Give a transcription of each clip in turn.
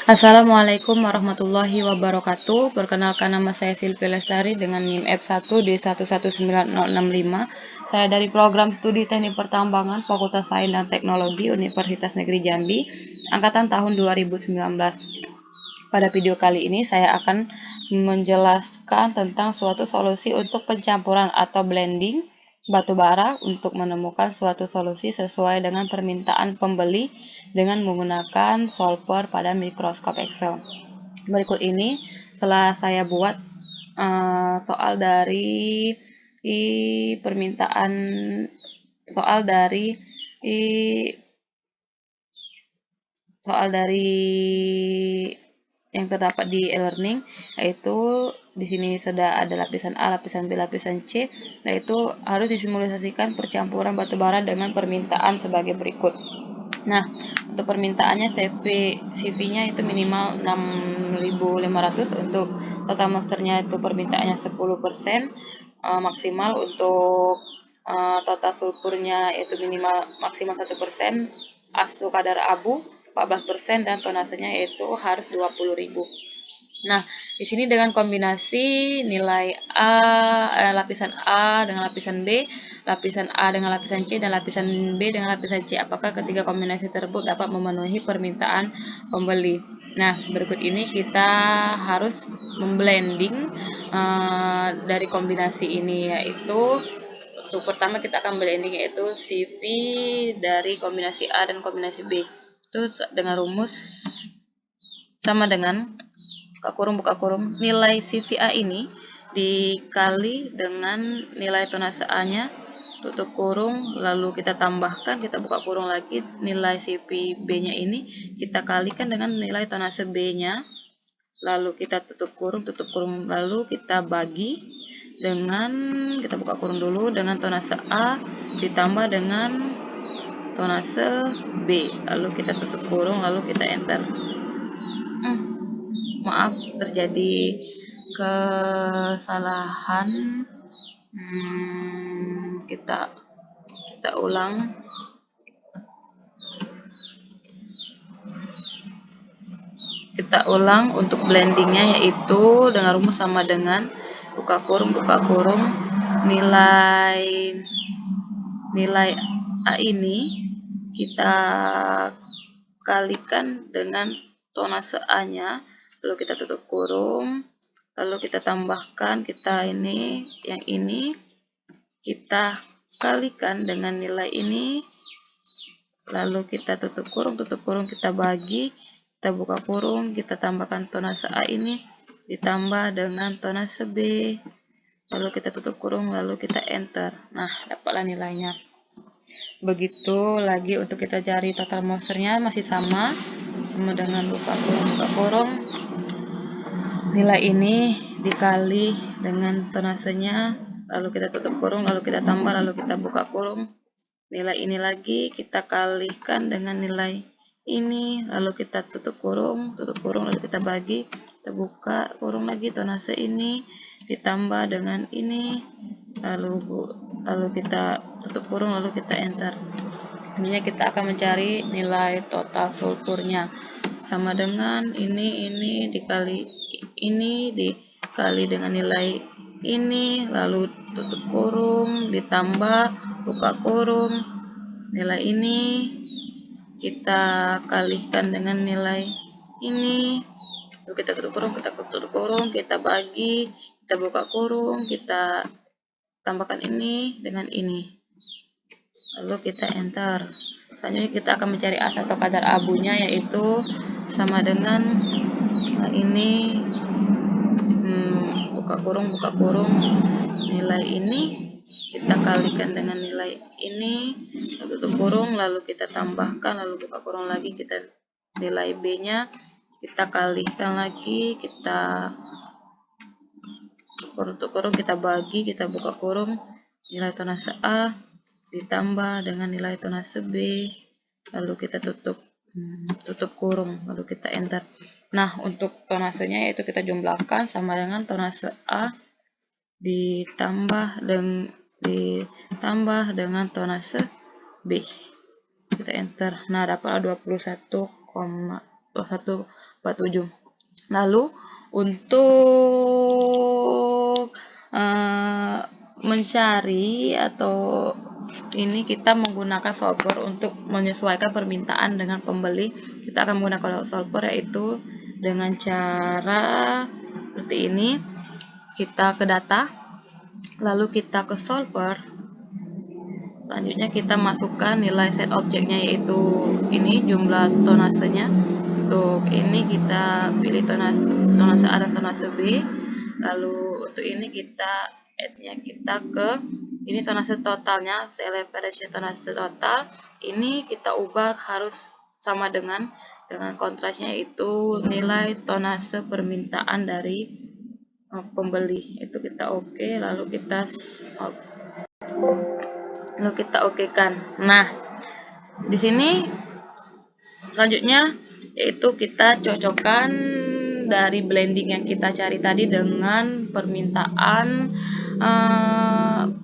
Assalamualaikum warahmatullahi wabarakatuh. Perkenalkan, nama saya Silvi Lestari dengan NIM F1D119065. Saya dari program studi Teknik Pertambangan Fakultas Sains dan Teknologi Universitas Negeri Jambi, angkatan tahun 2019. Pada video kali ini saya akan menjelaskan tentang suatu solusi untuk pencampuran atau blending batu bara untuk menemukan suatu solusi sesuai dengan permintaan pembeli dengan menggunakan solver pada mikroskop Excel. Berikut ini telah saya buat soal dari permintaan soal dari yang terdapat di e-learning, yaitu di sini sudah ada lapisan A, lapisan B, lapisan C, yaitu harus disimulasikan percampuran batu bara dengan permintaan sebagai berikut. Nah, untuk permintaannya CV-nya itu minimal 6.500, untuk total moisture-nya itu permintaannya 10%, maksimal untuk total sulfurnya itu minimal maksimal 1%, asdu kadar abu 14%, dan tonasenya yaitu harus 20.000. Nah, di sini dengan kombinasi nilai lapisan A dengan lapisan B, lapisan A dengan lapisan C, dan lapisan B dengan lapisan C, apakah ketiga kombinasi tersebut dapat memenuhi permintaan pembeli. Nah, berikut ini kita harus memblending dari kombinasi ini, yaitu untuk pertama kita akan blending yaitu CV dari kombinasi A dan kombinasi B. Itu dengan rumus sama dengan buka kurung nilai CVA ini dikali dengan nilai tonase A-nya, tutup kurung, lalu kita tambahkan, kita buka kurung lagi, nilai CVB-nya ini kita kalikan dengan nilai tonase B-nya, lalu kita tutup kurung, lalu kita bagi dengan, kita buka kurung dulu, dengan tonase A ditambah dengan tonase B, lalu kita tutup kurung, lalu kita enter. Maaf, terjadi kesalahan. Kita ulang. Kita ulang untuk blendingnya, yaitu dengan rumus sama dengan buka kurung, nilai A ini kita kalikan dengan tonase A-nya, lalu kita tutup kurung, lalu kita tambahkan, yang ini kita kalikan dengan nilai ini, lalu kita tutup kurung, kita bagi, kita buka kurung, kita tambahkan tonase A ini ditambah dengan tonase B, lalu kita tutup kurung, lalu kita enter. Nah, dapatlah nilainya. Begitu lagi untuk kita cari total moisture-nya, masih sama dengan buka kurung, nilai ini dikali dengan tonasenya, lalu kita tutup kurung, lalu kita tambah, lalu kita buka kurung, nilai ini lagi kita kalikan dengan nilai ini, lalu kita tutup kurung, lalu kita bagi, kita buka kurung lagi, tonase ini ditambah dengan ini, lalu kita tutup kurung, lalu kita enter. Ini kita akan mencari nilai total sulfurnya, sama dengan ini dikali dengan nilai ini, lalu tutup kurung, ditambah, buka kurung, nilai ini kita kalikan dengan nilai ini, lalu kita tutup kurung, kita bagi, kita buka kurung, kita tambahkan ini dengan ini, lalu kita enter. Selanjutnya kita akan mencari as atau kadar abunya, yaitu sama dengan ini, buka kurung, nilai ini kita kalikan dengan nilai ini, tutup kurung, lalu kita tambahkan, lalu buka kurung lagi, kita nilai B-nya kita kalikan lagi, kita tutup kurung, kita bagi, kita buka kurung, nilai tonase A ditambah dengan nilai tonase B, lalu kita tutup kurung, lalu kita enter. Nah, untuk tonasenya yaitu kita jumlahkan sama dengan tonase A ditambah dengan tonase B. Kita enter. Nah, dapatlah 21,5 2147. Lalu untuk mencari atau ini kita menggunakan solver untuk menyesuaikan permintaan dengan pembeli. Kita akan menggunakan solver yaitu dengan cara seperti ini. Kita ke data, lalu kita ke solver. Selanjutnya kita masukkan nilai set objeknya yaitu ini jumlah tonasenya. Untuk ini kita pilih tonase A dan tonase B. Lalu untuk ini kita add-nya kita ke ini tonase totalnya, select average tonase total. Ini kita ubah harus sama dengan kontrasnya itu nilai tonase permintaan dari pembeli. Itu kita oke, lalu kita okekan. Nah, di sini selanjutnya yaitu kita cocokkan dari blending yang kita cari tadi dengan permintaan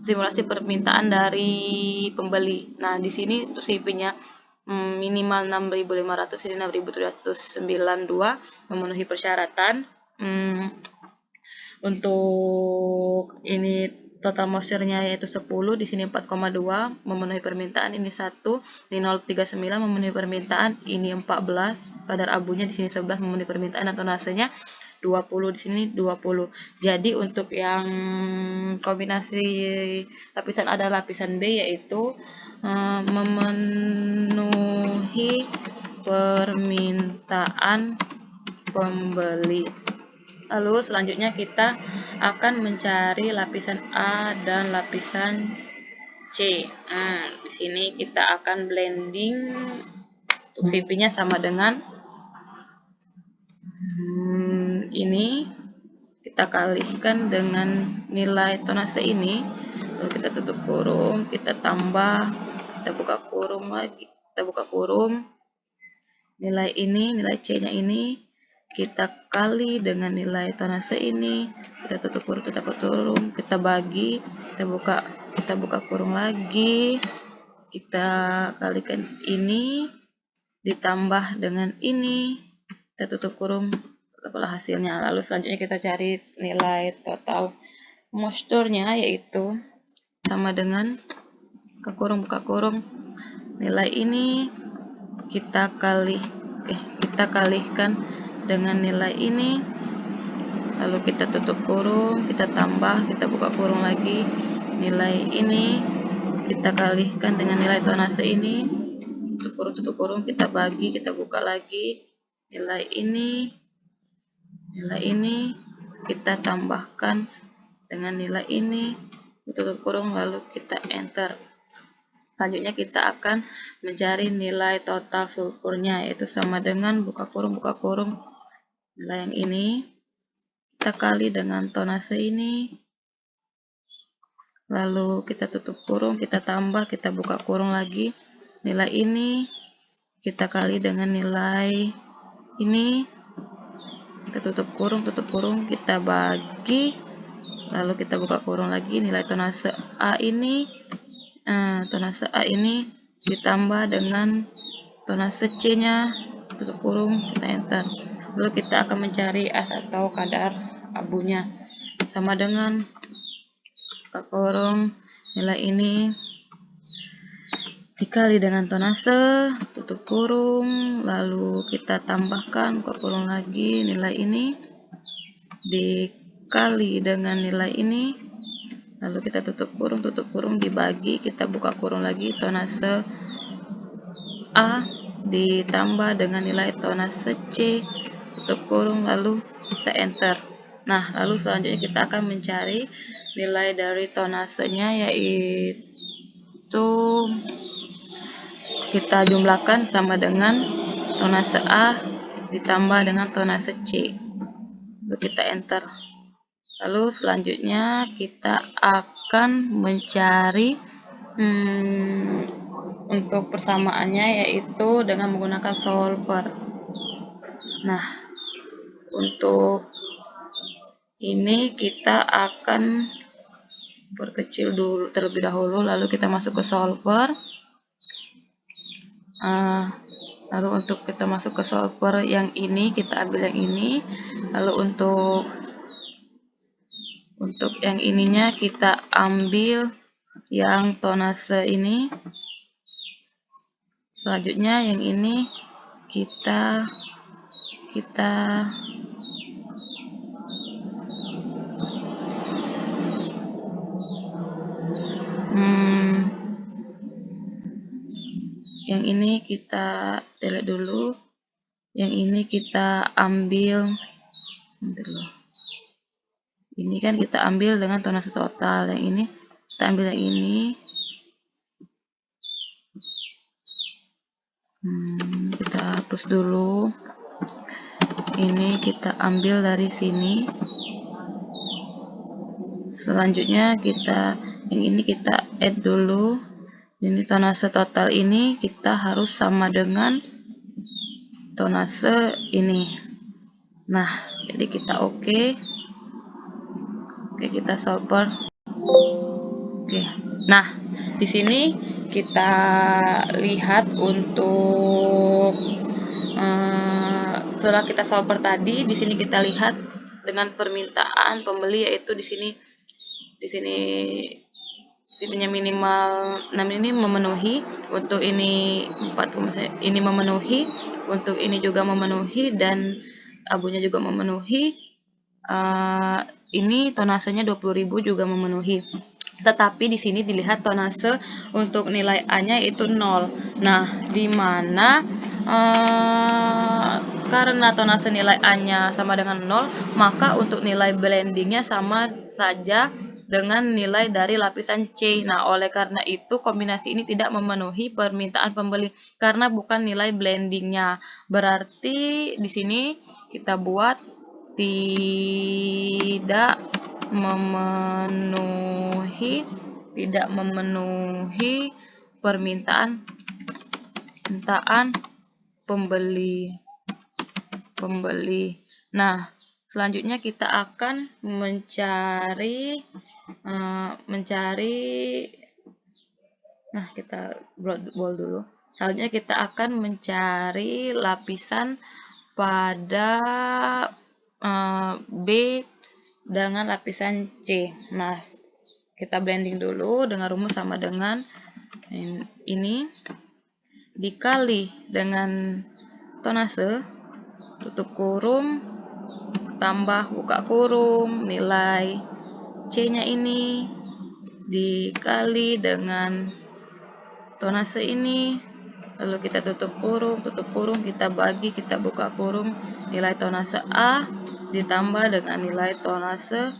simulasi permintaan dari pembeli. Nah, di sini untuk CP-nya minimal 6.500, ini 6.792 memenuhi persyaratan. Untuk ini total moisture-nya yaitu 10, di sini 4,2 memenuhi permintaan, ini 1, ini 0,39 memenuhi permintaan, ini 14, kadar abunya di sini 11 memenuhi permintaan, dan tonasenya 20, di sini 20. Jadi untuk yang kombinasi lapisan A dan lapisan B yaitu memenuhi permintaan pembeli. Lalu selanjutnya kita akan mencari lapisan A dan lapisan C. Di sini kita akan blending. Untuk CP-nya sama dengan ini. Kita kalikan dengan nilai tonase ini. Lalu kita tutup kurung, kita tambah, kita buka kurung lagi, kita buka kurung. Nilai ini, nilai C-nya ini kita kali dengan nilai tonase ini, kita tutup kurung, kita bagi, kita buka kurung lagi, kita kalikan ini ditambah dengan ini, kita tutup kurung, dapatlah hasilnya. Lalu selanjutnya kita cari nilai total moisture-nya yaitu sama dengan buka kurung, nilai ini kita kalikan dengan nilai ini, lalu kita tutup kurung, kita tambah, kita buka kurung lagi, nilai ini kita kalikan dengan nilai tonase ini, tutup kurung, kita bagi, kita buka lagi, nilai ini kita tambahkan dengan nilai ini, tutup kurung, lalu kita enter. Selanjutnya kita akan mencari nilai total sulfurnya yaitu sama dengan buka kurung, nilai yang ini kita kali dengan tonase ini, lalu kita tutup kurung, kita tambah, kita buka kurung lagi, nilai ini kita kali dengan nilai ini, kita tutup kurung, kita bagi, lalu kita buka kurung lagi, nilai tonase A ini ditambah dengan tonase C-nya, tutup kurung, kita enter. Lalu kita akan mencari as atau kadar abunya, sama dengan buka kurung, nilai ini dikali dengan tonase, tutup kurung, lalu kita tambahkan, buka kurung lagi, nilai ini dikali dengan nilai ini, lalu kita tutup kurung, dibagi, kita buka kurung lagi, tonase A ditambah dengan nilai tonase C, tutup kurung, lalu kita enter. Nah, lalu selanjutnya kita akan mencari nilai dari tonasenya yaitu kita jumlahkan sama dengan tonase A ditambah dengan tonase C, lalu kita enter. Lalu selanjutnya kita akan mencari untuk persamaannya yaitu dengan menggunakan solver. Nah, untuk ini kita akan perkecil dulu terlebih dahulu, lalu kita masuk ke solver. Lalu untuk kita masuk ke solver yang ini, kita ambil yang ini. Lalu untuk yang ininya kita ambil yang tonase ini. Selanjutnya yang ini kita yang ini kita delete dulu. Yang ini kita ambil, ini kan kita ambil dengan tonase total. Yang ini kita ambil yang ini. Kita hapus dulu. Ini kita ambil dari sini. Selanjutnya yang ini kita add dulu. Ini tonase total ini kita harus sama dengan tonase ini. Nah, jadi kita oke, kita solver. Oke. Nah, di sini kita lihat untuk setelah kita solver tadi, di sini kita lihat dengan permintaan pembeli, yaitu di sini tipenya minimal 6 ini memenuhi, untuk ini 4, ini memenuhi, untuk ini juga memenuhi, dan abunya juga memenuhi. Ini tonasenya 20.000 juga memenuhi. Tetapi di sini dilihat tonase untuk nilai A-nya itu 0. Nah, di mana karena tonase nilai A-nya sama dengan 0, maka untuk nilai blendingnya sama saja dengan nilai dari lapisan C. Nah, oleh karena itu kombinasi ini tidak memenuhi permintaan pembeli karena bukan nilai blendingnya. Berarti di sini kita buat tidak memenuhi permintaan pembeli. Nah, selanjutnya kita akan mencari kita bold dulu. Selanjutnya kita akan mencari lapisan pada B dengan lapisan C. Nah, kita blending dulu dengan rumus sama dengan ini dikali dengan tonase, tutup kurung, tambah buka kurung, nilai C-nya ini dikali dengan tonase ini, lalu kita tutup kurung, kita bagi, kita buka kurung, nilai tonase A ditambah dengan nilai tonase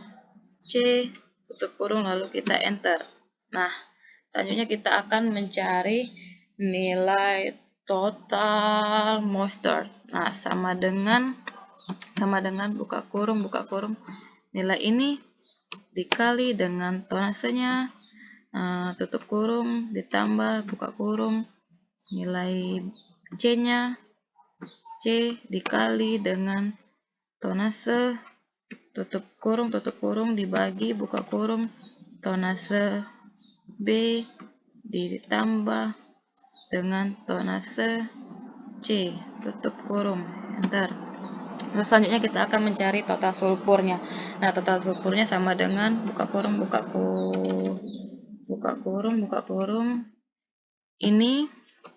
C, tutup kurung, lalu kita enter. Nah, selanjutnya kita akan mencari nilai total moisture. Nah, sama dengan buka kurung, nilai ini dikali dengan tonasenya, tutup kurung, ditambah buka kurung, nilai C-nya, C dikali dengan tonase, tutup kurung, dibagi, buka kurung, tonase B ditambah dengan tonase C, tutup kurung, enter. Terus selanjutnya kita akan mencari total sulfurnya. Nah, total sulfurnya sama dengan buka kurung, ini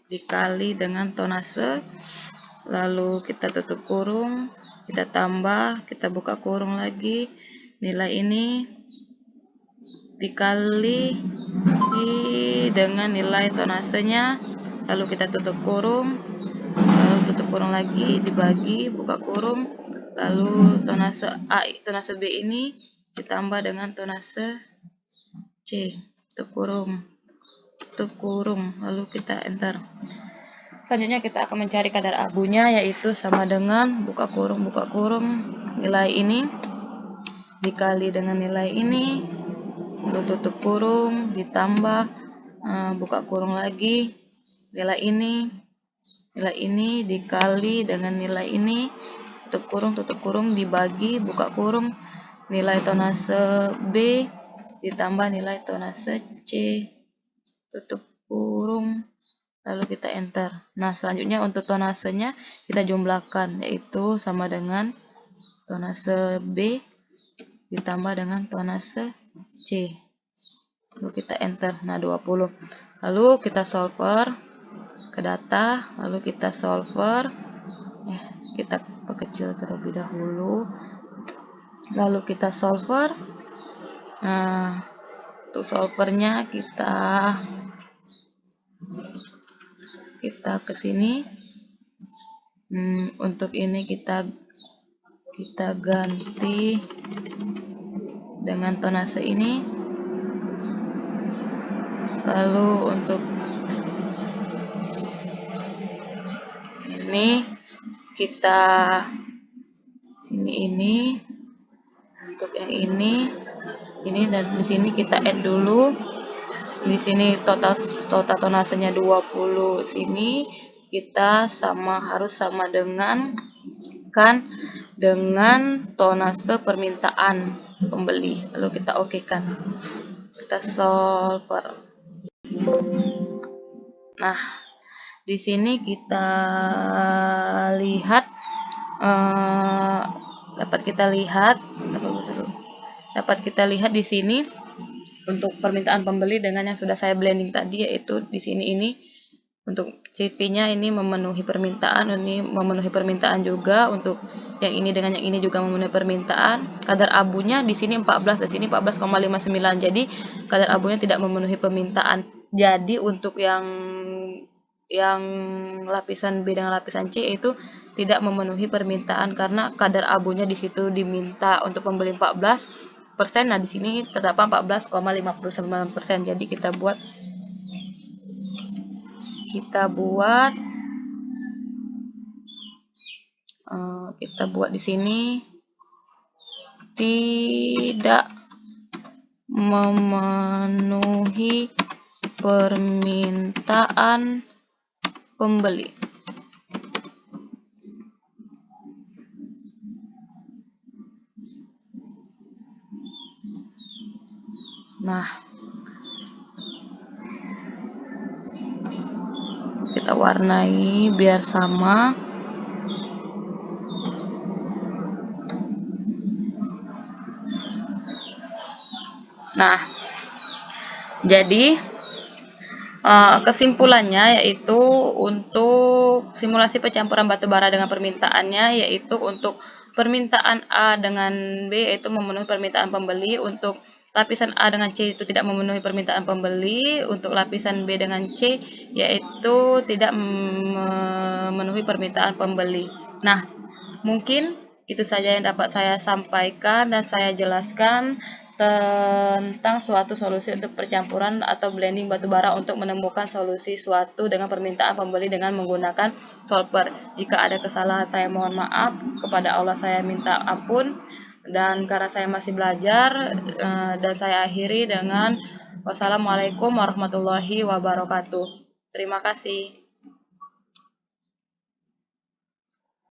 dikali dengan tonase, lalu kita tutup kurung, kita tambah, kita buka kurung lagi, nilai ini dikali dengan nilai tonasenya, lalu kita tutup kurung, lagi, dibagi, buka kurung, lalu tonase B ini ditambah dengan tonase C, tutup kurung, lalu kita enter. Selanjutnya kita akan mencari kadar abunya, yaitu sama dengan buka kurung, nilai ini dikali dengan nilai ini, lalu tutup kurung, ditambah buka kurung lagi, nilai ini dikali dengan nilai ini, tutup kurung, dibagi, buka kurung, nilai tonase B ditambah nilai tonase C, tutup kurung, lalu kita enter. Nah, selanjutnya untuk tonasenya kita jumlahkan, yaitu sama dengan tonase B ditambah dengan tonase C. Lalu kita enter. Nah, 20. Lalu kita solver ke data, lalu kita solver. Kita perkecil terlebih dahulu. Lalu kita solver. Nah, untuk solvernya kita ke sini. Untuk ini kita ganti dengan tonase ini. Lalu untuk ini kita sini ini, untuk yang ini dan di sini kita add dulu. Di sini total tonasenya 20, sini kita harus sama dengan tonase permintaan pembeli. Lalu kita okekan. Kita solver. Nah, di sini kita lihat dapat kita lihat di sini untuk permintaan pembeli dengan yang sudah saya blending tadi, yaitu di sini ini untuk CV-nya ini memenuhi permintaan, ini memenuhi permintaan juga, untuk yang ini dengan yang ini juga memenuhi permintaan. Kadar abunya di sini 14, di sini 14,59. Jadi kadar abunya tidak memenuhi permintaan. Jadi untuk yang lapisan B dengan lapisan C itu tidak memenuhi permintaan karena kadar abunya di situ diminta untuk pembeli 14%. Nah, di sini terdapat 14,59%. Jadi kita buat di sini tidak memenuhi permintaan pembeli. Nah, kita warnai biar sama. Nah, jadi kesimpulannya yaitu untuk simulasi pencampuran batu bara dengan permintaannya, yaitu untuk permintaan A dengan B yaitu memenuhi permintaan pembeli, untuk lapisan A dengan C itu tidak memenuhi permintaan pembeli, untuk lapisan B dengan C yaitu tidak memenuhi permintaan pembeli. Nah, mungkin itu saja yang dapat saya sampaikan dan saya jelaskan tentang suatu solusi untuk percampuran atau blending batu bara untuk menemukan solusi suatu dengan permintaan pembeli dengan menggunakan solver. Jika ada kesalahan saya mohon maaf, kepada Allah saya minta ampun, dan karena saya masih belajar, dan saya akhiri dengan wassalamualaikum warahmatullahi wabarakatuh. Terima kasih.